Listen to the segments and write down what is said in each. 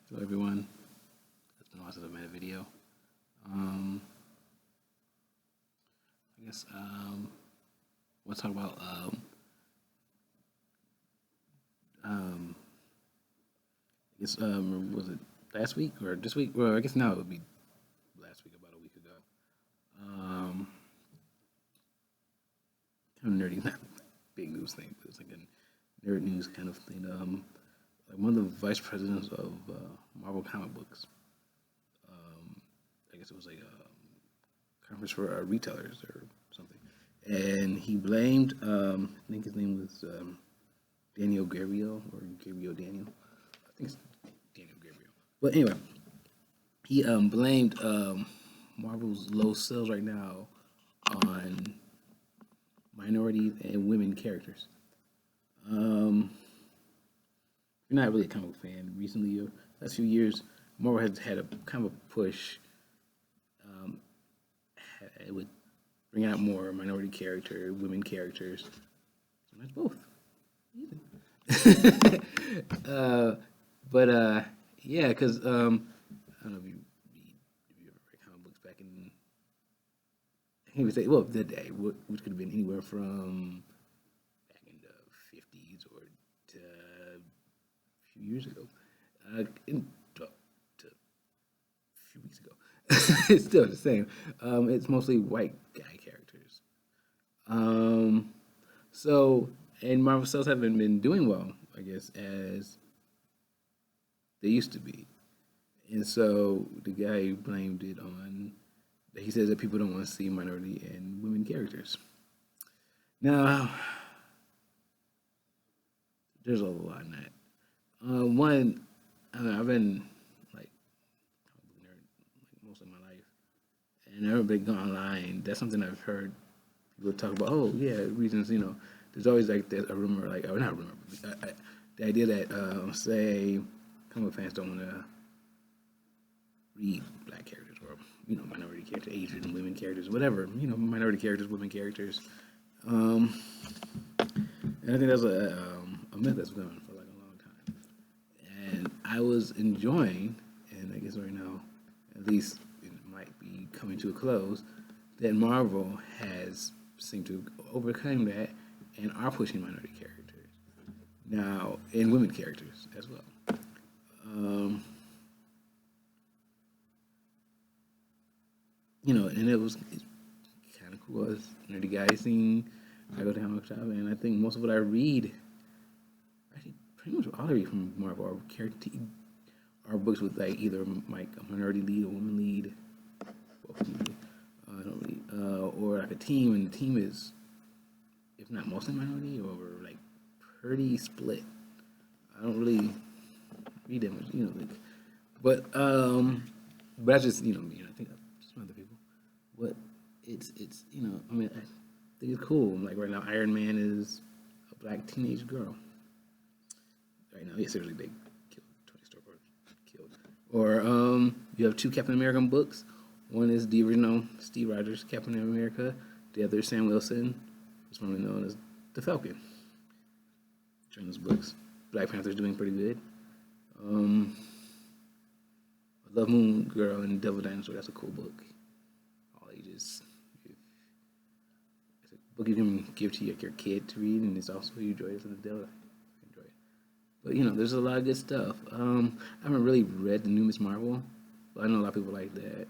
Hello everyone. It's been a while since I've made a video. Um, I guess we'll talk about um, was it last week or this week? Well, I guess now it would be last week, about a week ago. Um, Kind of nerdy, not big news thing, but it's like a nerd news kind of thing. Like one of the vice presidents of Marvel comic books. I guess it was like a conference for retailers or something, and he blamed. I think his name was Daniel Gabriel or Gabriel Daniel. I think it's Daniel Gabriel. But anyway, he blamed Marvel's low sales right now on minority and women characters. Um, you're not really a comic book fan. Recently, last few years, Marvel has had a kind of a push with bringing out more minority character, women characters. Sometimes both. uh, but yeah, because I don't know if you ever read comic books back in. I can't even say well the day, which could have been anywhere from back in the 50s or to a few years ago, to a few weeks ago. It's still the same. It's mostly white guy characters. Um, so, and Marvel sales haven't been doing well, I guess, as they used to be. And so the guy blamed it on, he says that people don't want to see minority and women characters. Now, there's a lot in that. One, I don't know, I've been like nerd like most of my life, and I've been going online. That's something I've heard people talk about. Oh yeah, reasons. There's always like a rumor, like or not a rumor, but the idea that say comic fans don't want to read black characters or minority characters, Asian women characters, whatever. Minority characters, women characters. And I think that's a myth that's been on for like a long time. And I was enjoying, and I guess right now, at least it might be coming to a close, that Marvel has seemed to overcome that and are pushing minority characters now, and women characters as well. And it's kind of cool. As nerdy guy scene, I go to comic shop, and I think most of what I read, actually pretty much all I read from Marvel are books with like either like a minority lead, a woman lead, both I don't really, or like a team, and the team is, if not mostly minority, or like pretty split. I don't really read that much, but I just I think just some other people. But it's I think it's cool. Like right now, Iron Man is a black teenage girl. Right now, yeah, seriously, they killed Tony Stark or killed. Or you have two Captain American books. One is the original Steve Rogers Captain America. The other is Sam Wilson, who's formerly known as the Falcon. During those books, Black Panther's doing pretty good. Love Moon Girl and Devil Dinosaur. That's a cool book. All ages. It's a book you can give to your kid to read, and it's also you enjoy it as an adult. Enjoy it. But there's a lot of good stuff. I haven't really read the new Miss Marvel, but I know a lot of people like that.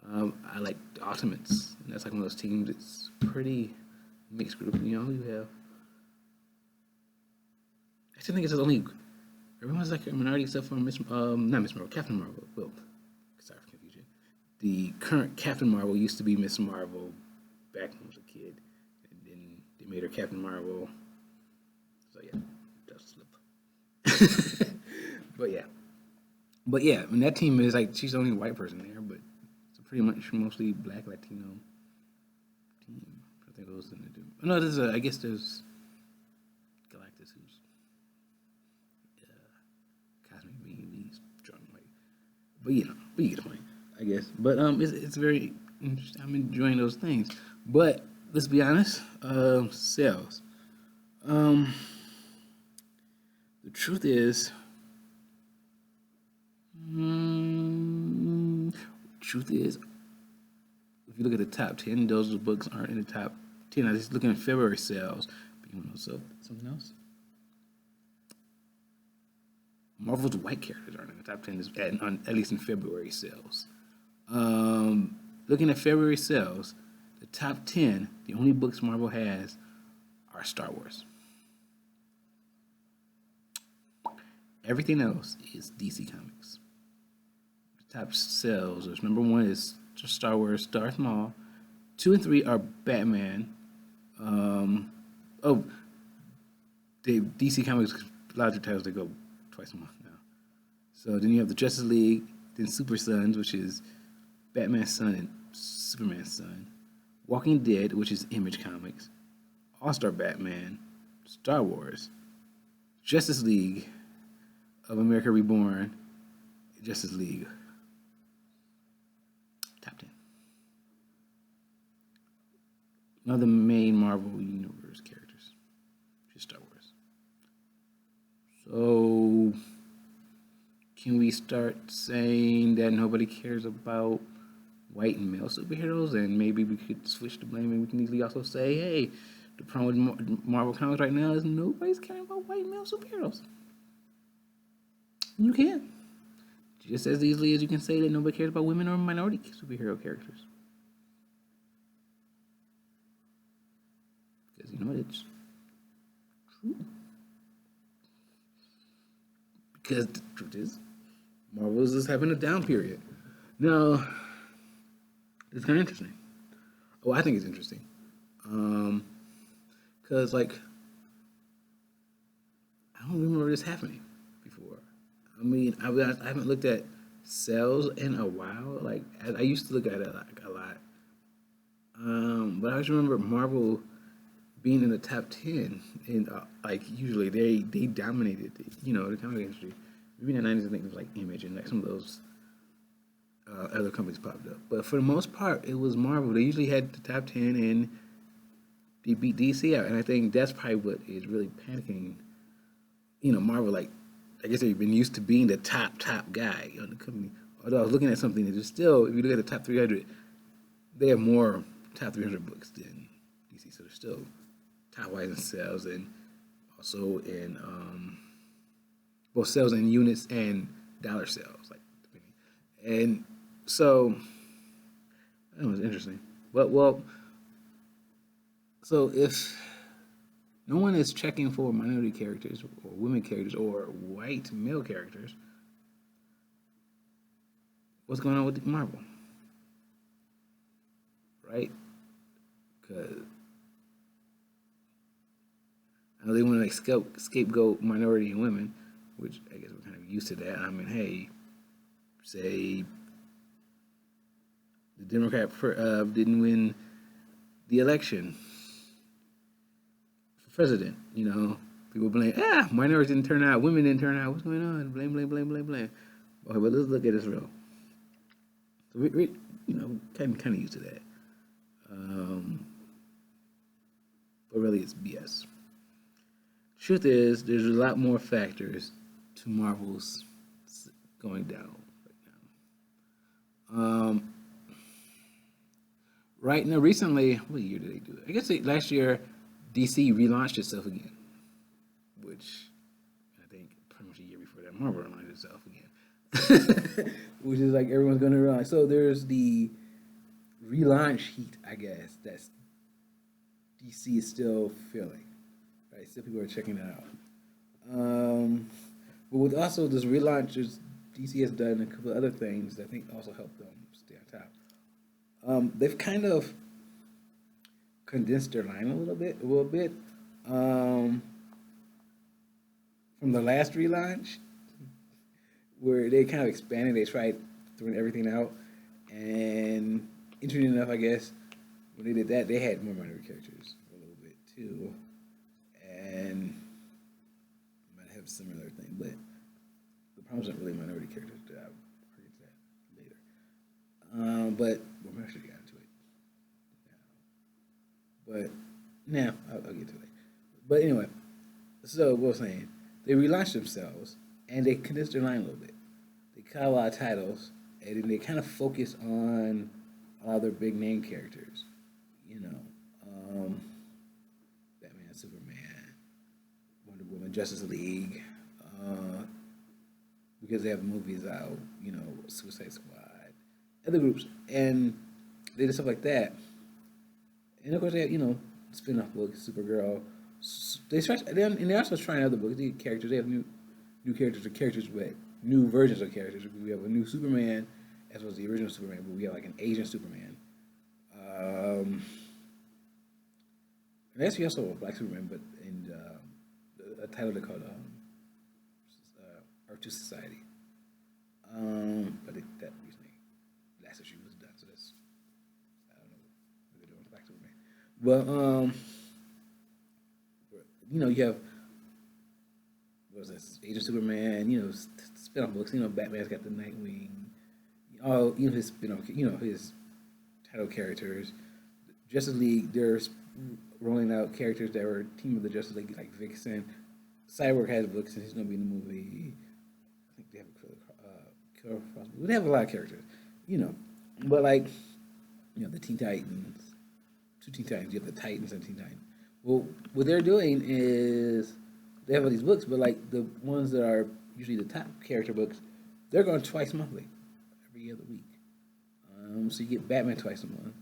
I like the Ultimates, and that's like one of those teams. It's pretty mixed group. You have. I still think it's only. Everyone's like a minority except for not Miss Marvel, Captain Marvel. Well, sorry for confusion. The current Captain Marvel used to be Miss Marvel back when I was a kid, and then they made her Captain Marvel. So yeah, just slip. but yeah, and that team is like she's the only white person there, but it's a pretty much mostly black Latino team. I think those things to do. No, I guess there's Galactus who's cosmic being these strong white. But you get the point, I guess. But it's very interesting. I'm enjoying those things. But let's be honest, sales. The truth is, Truth is, if you look at the top 10, those books aren't in the top 10. I was just looking at February sales. But you want to know something else? Marvel's white characters aren't in the top 10, at least in February sales. Looking at February sales, the top 10, the only books Marvel has are Star Wars. Everything else is DC Comics. The top sales is number 1 is just Star Wars, Darth Maul. 2 and 3 are Batman. The DC Comics, a lot of titles, they go twice a month now. So then you have the Justice League, then Super Sons, which is Batman's son and Superman's son. Walking Dead, which is Image Comics. All-Star Batman, Star Wars, Justice League of America Reborn, Justice League. Top 10. None of the main Marvel Universe characters. Just Star Wars. So, can we start saying that nobody cares about white and male superheroes? And maybe we could switch the blame and we can easily also say, hey, the problem with Marvel Comics right now is nobody's caring about white male superheroes. You can. Just as easily as you can say that nobody cares about women or minority superhero characters. Because you know what, it's true. Because the truth is, Marvel is just having a down period. Now, it's kind of interesting. Oh, I think it's interesting. Because, like, I don't remember this happening before. I mean, I haven't looked at sales in a while. Like, I used to look at it like a lot. But I just remember Marvel being in the top 10. And, like, usually they dominated, the comic industry. Maybe in the 90s, I think it was, like, Image and, like, some of those other companies popped up. But for the most part, it was Marvel. They usually had the top 10 and they beat DC out. And I think that's probably what is really panicking. Marvel, like, I guess they've been used to being the top guy on the company. Although I was looking at something that is still, if you look at the top 300, they have more top 300 books than DC. So they're still top wise in sales and also in both sales in units and dollar sales. And so that was interesting. Well, so if no one is checking for minority characters or women characters or white male characters, what's going on with Marvel? Right? Because I know they want to scapegoat minority and women, which I guess we're kind of used to that. I mean, hey, say the Democrat didn't win the election for president, people blame, minorities didn't turn out, women didn't turn out, what's going on? Blame. Okay, but let's look at this real. So we kind of used to that. But really it's BS. Truth is, there's a lot more factors to Marvel's going down right now. Right now, recently, what year did they do it? I guess last year, DC relaunched itself again, which I think pretty much a year before that, Marvel relaunched itself again, which is like everyone's going to realize. So there's the relaunch heat, I guess, that's DC is still feeling. Right, still people are checking it out. But with also this relaunch, DC has done a couple of other things that I think also helped them stay on top. They've kind of condensed their line a little bit. From the last relaunch, where they kind of expanded, they tried throwing everything out, and interesting enough, I guess, when they did that, they had more minority characters a little bit too, and might have a similar thing, but the problem's not really minority characters. I'll get to that later. But we're actually get into it. But now I'll get to it. But anyway, so what I was saying, they relaunched themselves and they condensed their line a little bit. They cut out a lot of titles, and then they kind of focus on a lot of their big name characters. You know, um, Batman, Superman, Wonder Woman, Justice League, uh, because they have movies out. You know, Suicide Squad, other groups, and they did stuff like that. And of course, they have spin-off books, Supergirl. They start, and they're also trying other books. They have characters. They have new characters or characters with new versions of characters. We have a new Superman as well as the original Superman, but we have like an Asian Superman. Um, and actually also a Black Superman, but in a title they called Earth to Society. But that recently, last issue was done, so that's I don't know what they're doing with Black Superman. But you have what was this Age of Superman, spin-off books. Batman's got the Nightwing, all his spin-off, his title characters. Justice League, they're rolling out characters that were Team of the Justice League, like Vixen. Cyborg has books, and he's going to be in the movie. I think they have Killer Frost. They have a lot of characters, but like, the Teen Titans, two Teen Titans. You have the Titans and Teen Titans. Well, what they're doing is they have all these books, but like the ones that are usually the top character books, they're going twice monthly, every other week. So you get Batman twice a month,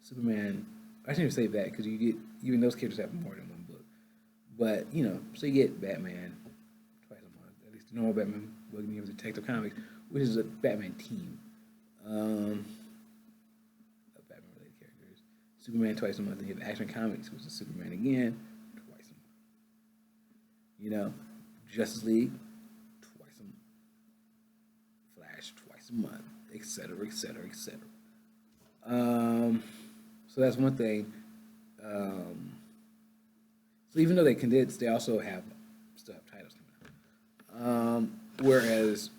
Superman. I shouldn't even say that because you get even those characters have more than one book. But so you get Batman twice a month, at least the normal Batman book. And you have Detective Comics, which is a Batman team of Batman-related characters. Superman twice a month. And you have Action Comics, which is Superman again twice a month. Justice League twice a month. Flash twice a month, etc., etc., etc. So that's one thing. So even though they condense, they also still have titles coming out. Whereas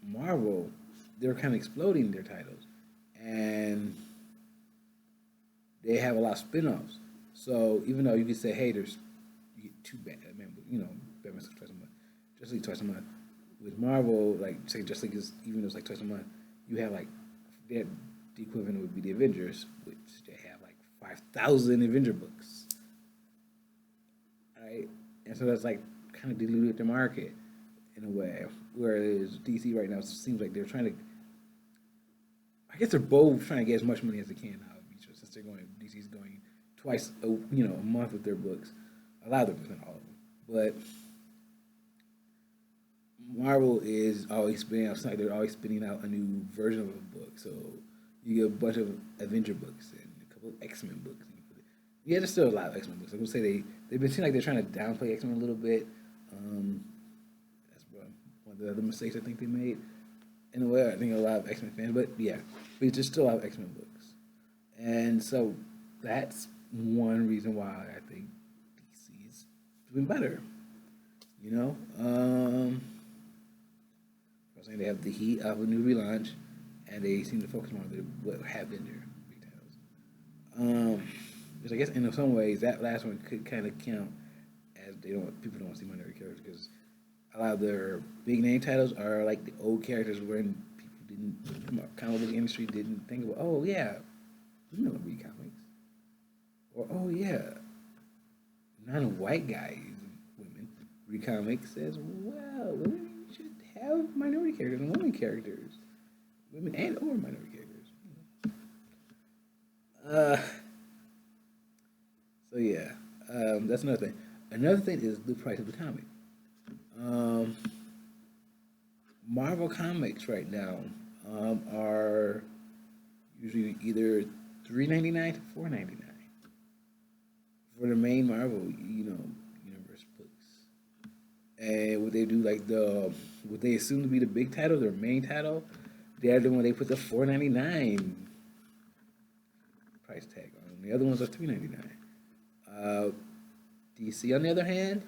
Marvel, they're kind of exploding their titles, and they have a lot of spin-offs. So even though you could say, hey, you get two Batman, Batman twice a month, Justice League twice a month. With Marvel, like say Justice League is even though it's like twice a month, you have like the equivalent would be the Avengers, which they have like 5,000 Avenger books. Right? And so that's like kind of diluted the market in a way. Whereas DC right now seems like they're trying to, I guess they're both trying to get as much money as they can out of each other since DC's going twice a month with their books. A lot of them, not all of them. But Marvel is always spinning out, like they're always spinning out a new version of a book. So you get a bunch of Avenger books and a couple of X-Men books. Yeah, there's still a lot of X-Men books. I would say they've been seeing like they're trying to downplay X-Men a little bit. That's one of the other mistakes I think they made. In a way, I think a lot of X-Men fans, but there's still a lot of X-Men books. And so that's one reason why I think DC is doing better. I was saying they have the heat of a new relaunch, and they seem to focus more on what have been their big titles. Which I guess in some ways that last one could kind of count as people don't want to see minority characters because a lot of their big name titles are like the old characters when people comic book industry didn't think about. Oh yeah, women don't read comics, or oh yeah, non-white guys, women read comics as well. Women should have minority characters and women characters, women and or minority characters. So yeah, that's another thing. Another thing is the price of the comic. Marvel comics right now are usually either $3.99 to $4.99 for the main Marvel, universe books. And what they do, like what they assume to be the big title, their main title, they're the one they put the $4.99 price tag on. The other ones are $3.99. DC, on the other hand,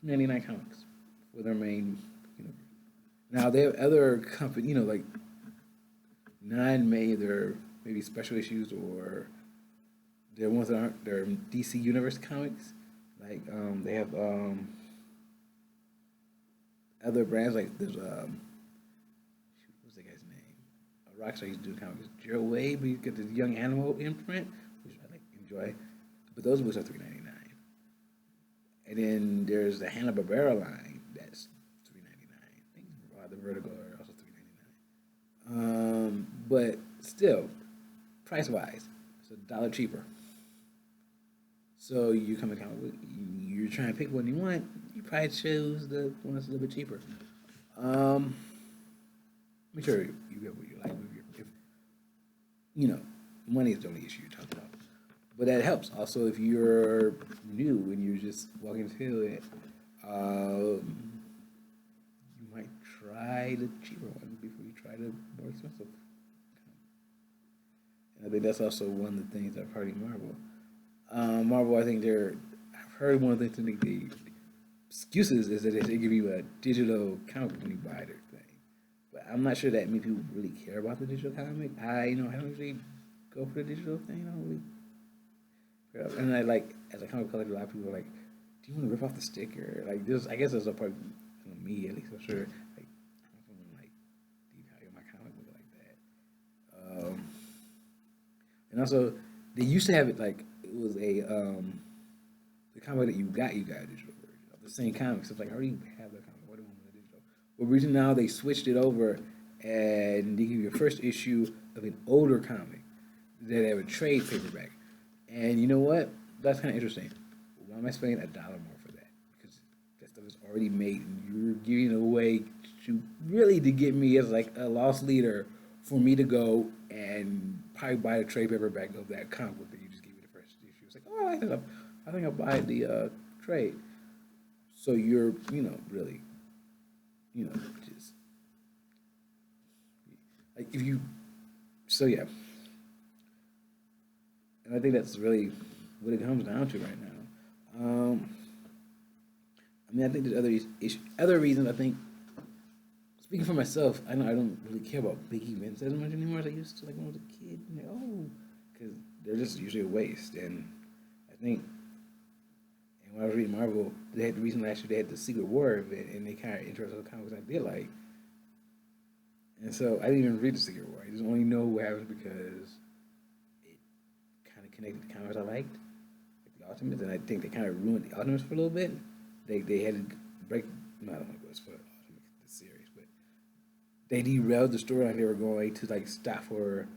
$2.99 comics for their main universe. Now they have other companies, like non-main, they're maybe special issues or they're ones that aren't. They're DC Universe comics. Like they have other brands like there's what's that guy's name? A Rockstar used to do comics. Gerald Wade, but you get this Young Animal imprint, which I like enjoy. But those books are $3.99. And then there's the Hanna Barbera line that's $3.99. I think the Vertigo are also $3.99. But still, price wise, it's $1 cheaper. So you come to comic book, you're trying to pick one you want. You probably choose the one that's a little bit cheaper. Make sure you get what you like. If you know, money is the only issue you're talking about. But that helps. Also, if you're new and you're just walking into it, you might try the cheaper one before you try the more expensive. And I think that's also one of the things I've heard in Marvel. Marvel, I think I've heard one of the things the excuses is that they give you a digital comic when you buy their thing. But I'm not sure that many people really care about the digital comic. I don't really go for the digital thing. I don't really. And I like, as a comic collector, a lot of people are like, do you want to rip off the sticker? Like, this, I guess there's a part of me, at least, I'm sure, like, I don't want to, like, devalue my comic book like that. And also, they used to have it, like, it was the comic that you got a digital version of the same comic. So it's like, I already have that comic. What do I want the digital? Well, reason now they switched it over and they give you a first issue of an older comic that have a trade paperback. And you know what? That's kind of interesting. Why am I spending $1 more for that? Because that stuff is already made, and you're giving it away to get me as like a lost leader for me to go and probably buy a trade paperback of that comic book that you just gave me the first issue. It's like, oh, I think I'll buy the trade. So you're, really, just like if you. So yeah. And I think that's really what it comes down to right now. I think there's other reasons. I think, speaking for myself, I know I don't really care about big events as much anymore as I used to, like when I was a kid. Because they're just usually a waste. And I think, and when I was reading Marvel, they had the reason last year they had the Secret War event, and they kind of interested in the comics I did like. And so I didn't even read the Secret War. I just only know what happens because connected to comics I liked, like the Ultimates, and I think they kind of ruined the Ultimates for a little bit. They had to break. No, I don't want to go as far as the series, but they derailed the storyline they were going to like stop for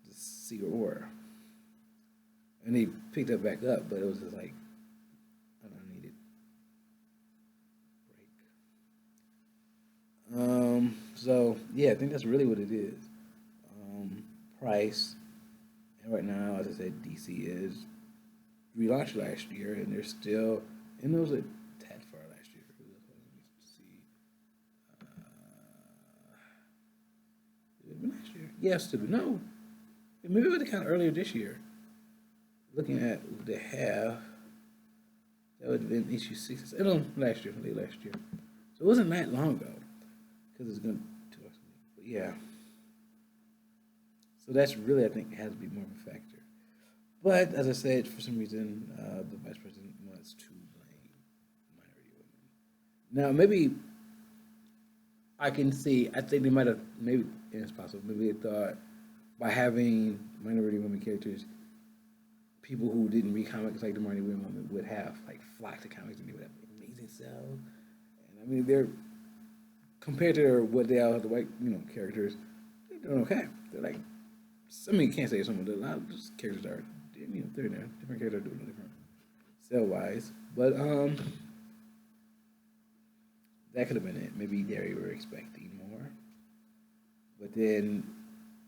the Secret War, and they picked it back up, but it was just like I needed break. So yeah, I think that's really what it is. Price. And right now, as I said, DC is relaunched last year, and they're still, and it was a tad far last year. Let me see. Did it been last year? Yes, no. Maybe it was kind of earlier this year. Looking at what they have, that would have been issue 6. Last year, late last year. So it wasn't that long ago, because it's going to 2 weeks. But yeah. So that's really, I think, has to be more of a factor. But as I said, for some reason, the vice president wants to blame minority women. Now, maybe I can see. I think they might have maybe, and it's possible. Maybe they thought by having minority women characters, people who didn't read comics like the minority women would have like flocked to comics and they would have amazing sales. And I mean, they're compared to what they are, the white characters, they're doing okay. They're like. You can't say some of a lot of those characters are, they're there. Different characters are doing different sell wise, but that could have been it. Maybe they were expecting more, but then,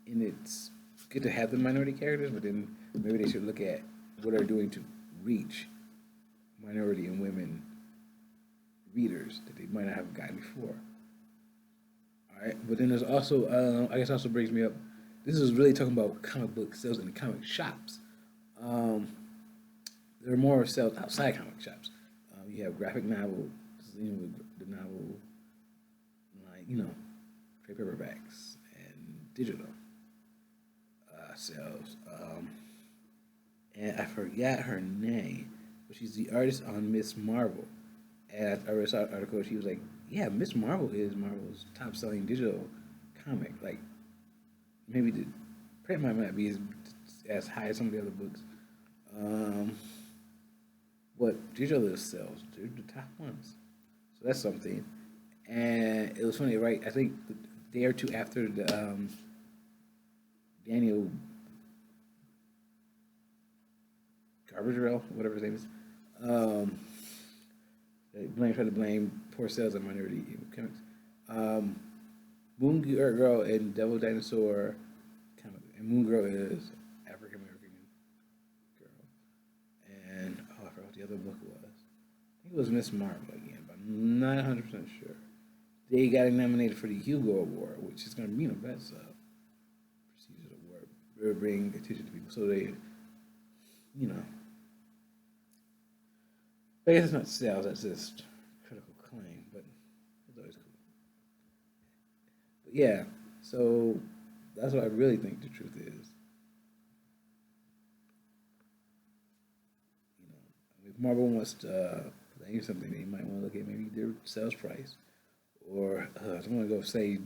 and it's good to have the minority characters, but then maybe they should look at what they're doing to reach minority and women readers that they might not have gotten before. All right, but then there's also, I guess, also brings me up. This is really talking about comic book sales in the comic shops. There are more sales outside comic shops. You have graphic novels, the novel, like trade paperbacks and digital sales. And I forgot her name, but she's the artist on Miss Marvel. And I read an article. She was like yeah, Miss Marvel is Marvel's top-selling digital comic. Like maybe the print might not be as high as some of the other books. Um, but digital sells, they're the top ones. So that's something. And it was funny, right? I think the day or two after the Daniel Garbage Rail, whatever his name is, um, tried to blame poor sales on minority comics. Um, Moon Girl and Devil Dinosaur comic, and Moon Girl is African American girl, and oh, I forgot what the other book was. I think it was Miss Marvel again, but I'm not 100% sure. They got nominated for the Hugo Award, which is going to be, that's a prestigious award. They're bringing attention to people, so they, you know, I guess it's not sales, that's just critical acclaim, but it's always cool. But yeah, so that's what I really think the truth is. You know, if Marvel wants to play something, they might want to look at maybe their sales price, or I'm gonna go say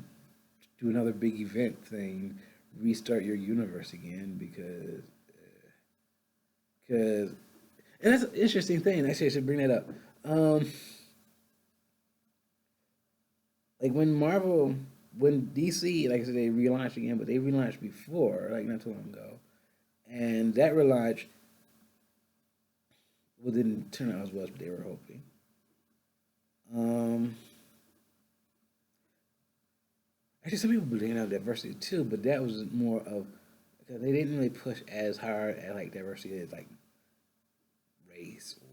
do another big event thing, restart your universe again because and that's an interesting thing. Actually, I should bring that up. Um, like when DC, like I said, they relaunched again, but they relaunched before, like not too long ago, and that relaunch well didn't turn out as well as they were hoping. Um, Actually, some people believe in diversity too, but that was more of because they didn't really push as hard at like diversity as like race or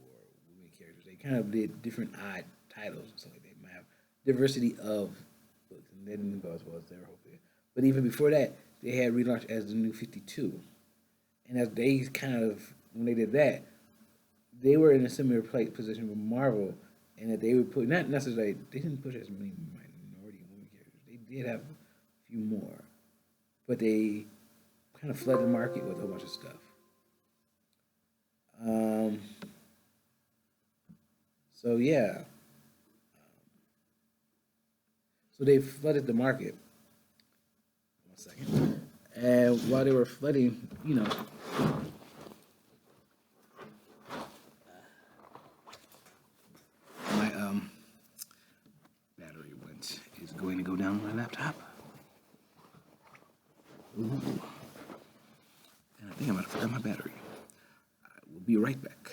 women characters. They kind of did different odd titles and stuff like that. They might have diversity of books, and they didn't go as well as they were hoping. But even before that, they had relaunched as the New 52, and as they kind of when they did that, they were in a similar position with Marvel, and that they would put not necessarily they didn't push as many minority women characters. They did have a few more, but they kind of flooded the market with a bunch of stuff. Um, so yeah, so they flooded the market. One second, and while they were flooding, my battery went is going to go down my laptop. Ooh. And I think I'm going to forget my battery. I will be right back.